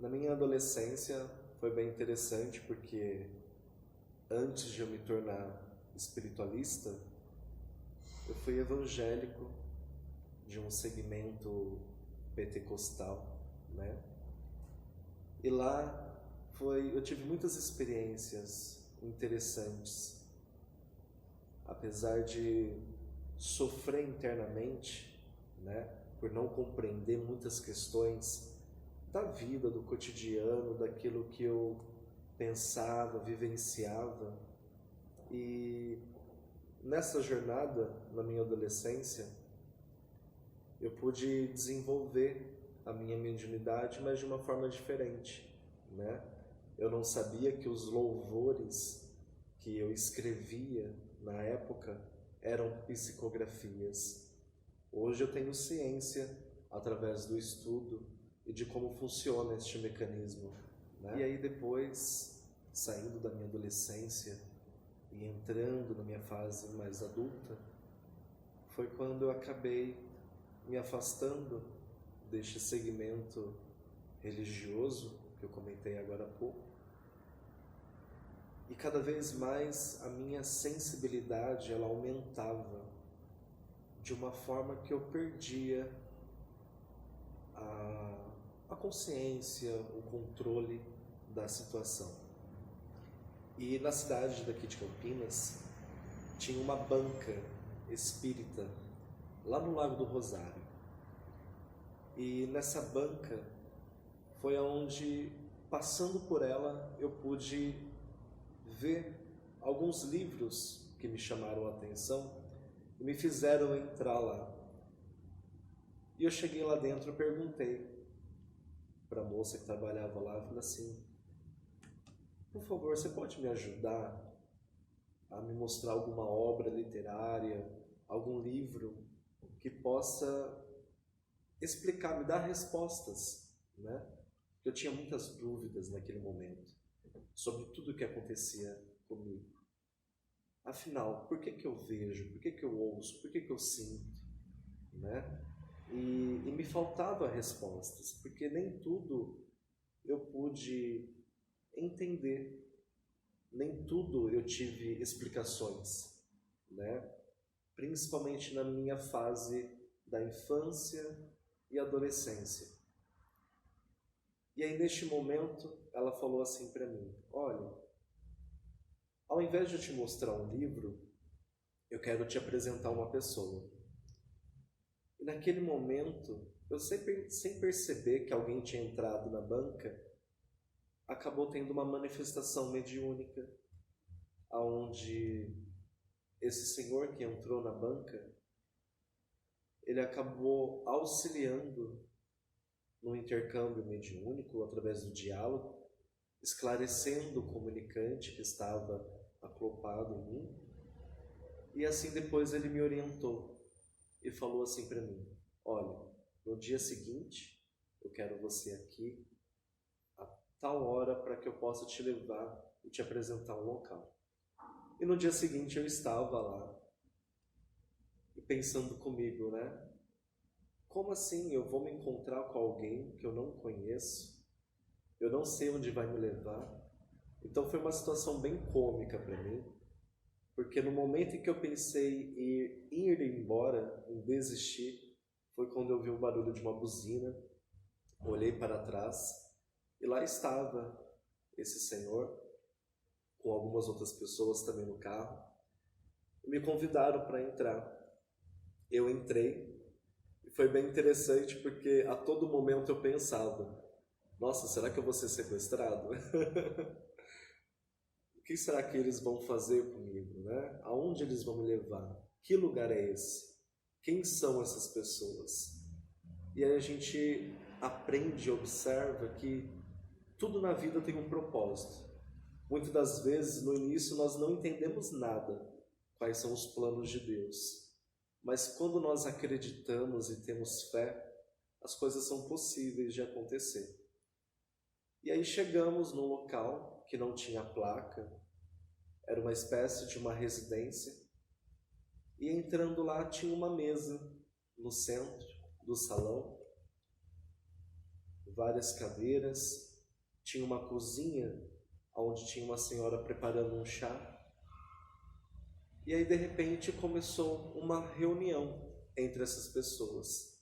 Na minha adolescência foi bem interessante porque antes de eu me tornar espiritualista, eu fui evangélico de um segmento pentecostal, né? E lá eu tive muitas experiências interessantes. Apesar de sofrer internamente, né, por não compreender muitas questões da vida, do cotidiano, daquilo que eu pensava, vivenciava. E nessa jornada, na minha adolescência, eu pude desenvolver a minha mediunidade, mas de uma forma diferente, né? Eu não sabia que os louvores que eu escrevia na época eram psicografias. Hoje eu tenho ciência, através do estudo e de como funciona este mecanismo, né? E aí depois, saindo da minha adolescência e entrando na minha fase mais adulta, foi quando eu acabei me afastando deste segmento religioso que eu comentei agora há pouco. E cada vez mais a minha sensibilidade ela aumentava de uma forma que eu perdia a consciência, o controle da situação. E na cidade daqui de Campinas tinha uma banca espírita lá no Lago do Rosário. E nessa banca foi onde, passando por ela, eu pude ver alguns livros que me chamaram a atenção e me fizeram entrar lá. E eu cheguei lá dentro e perguntei para a moça que trabalhava lá, falei assim: por favor, você pode me ajudar a me mostrar alguma obra literária, algum livro que possa explicar, me dar respostas, né? Eu tinha muitas dúvidas naquele momento sobre tudo o que acontecia comigo. Afinal, por que que eu vejo? Por que que eu ouço? Por que que eu sinto? Né? E me faltavam respostas, porque nem tudo eu pude entender, nem tudo eu tive explicações, né? Principalmente na minha fase da infância e adolescência. E aí, neste momento, ela falou assim para mim: olha, ao invés de eu te mostrar um livro, eu quero te apresentar uma pessoa. E naquele momento, eu sem perceber que alguém tinha entrado na banca, acabou tendo uma manifestação mediúnica, onde esse senhor que entrou na banca, ele acabou auxiliando no intercâmbio mediúnico, através do diálogo, esclarecendo o comunicante que estava acoplado em mim. E assim depois ele me orientou e falou assim para mim: olha, no dia seguinte eu quero você aqui a tal hora para que eu possa te levar e te apresentar um local. E no dia seguinte eu estava lá e pensando comigo, né? Como assim eu vou me encontrar com alguém que eu não conheço? Eu não sei onde vai me levar. Então foi uma situação bem cômica para mim, porque no momento em que eu pensei em ir embora, em desistir, foi quando eu vi o barulho de uma buzina, olhei para trás e lá estava esse senhor, com algumas outras pessoas também no carro, e me convidaram para entrar. Eu entrei e foi bem interessante porque a todo momento eu pensava: nossa, será que eu vou ser sequestrado? O que será que eles vão fazer comigo, né? Aonde eles vão me levar? Que lugar é esse? Quem são essas pessoas? E aí a gente aprende e observa que tudo na vida tem um propósito. Muitas das vezes, no início, nós não entendemos nada, quais são os planos de Deus. Mas quando nós acreditamos e temos fé, as coisas são possíveis de acontecer. E aí chegamos num local que não tinha placa, era uma espécie de uma residência, e entrando lá tinha uma mesa no centro do salão, várias cadeiras, tinha uma cozinha onde tinha uma senhora preparando um chá. E aí, de repente, começou uma reunião entre essas pessoas.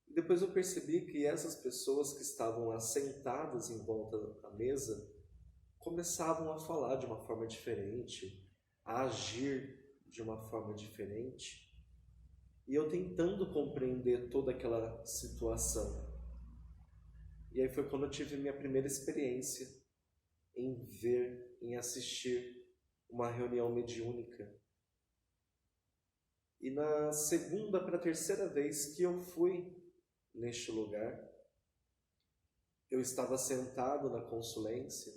E depois eu percebi que essas pessoas que estavam lá sentadas em volta da mesa começavam a falar de uma forma diferente, a agir de uma forma diferente. E eu tentando compreender toda aquela situação. E aí foi quando eu tive minha primeira experiência em ver, em assistir uma reunião mediúnica. E na segunda para a terceira vez que eu fui neste lugar, eu estava sentado na consulência,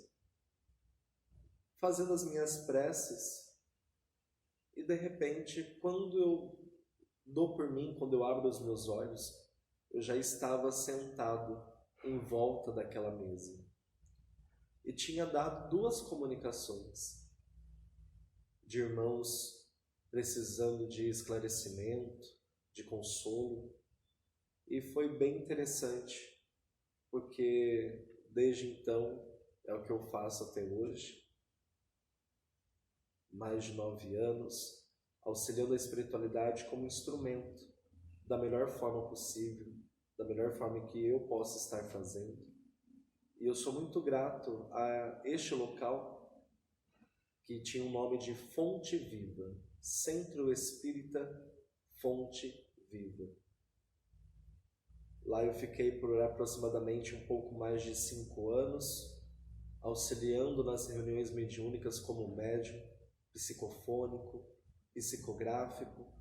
fazendo as minhas preces, e de repente, quando eu dou por mim, quando eu abro os meus olhos, eu já estava sentado em volta daquela mesa. E tinha dado 2 comunicações de irmãos precisando de esclarecimento, de consolo. E foi bem interessante, porque desde então é o que eu faço até hoje, mais de 9 anos, auxiliando a espiritualidade como instrumento, da melhor forma possível, da melhor forma que eu possa estar fazendo. E eu sou muito grato a este local, que tinha o nome de Fonte Viva, Centro Espírita Fonte Viva. Lá eu fiquei por aproximadamente um pouco mais de 5 anos, auxiliando nas reuniões mediúnicas como médium, psicofônico, psicográfico,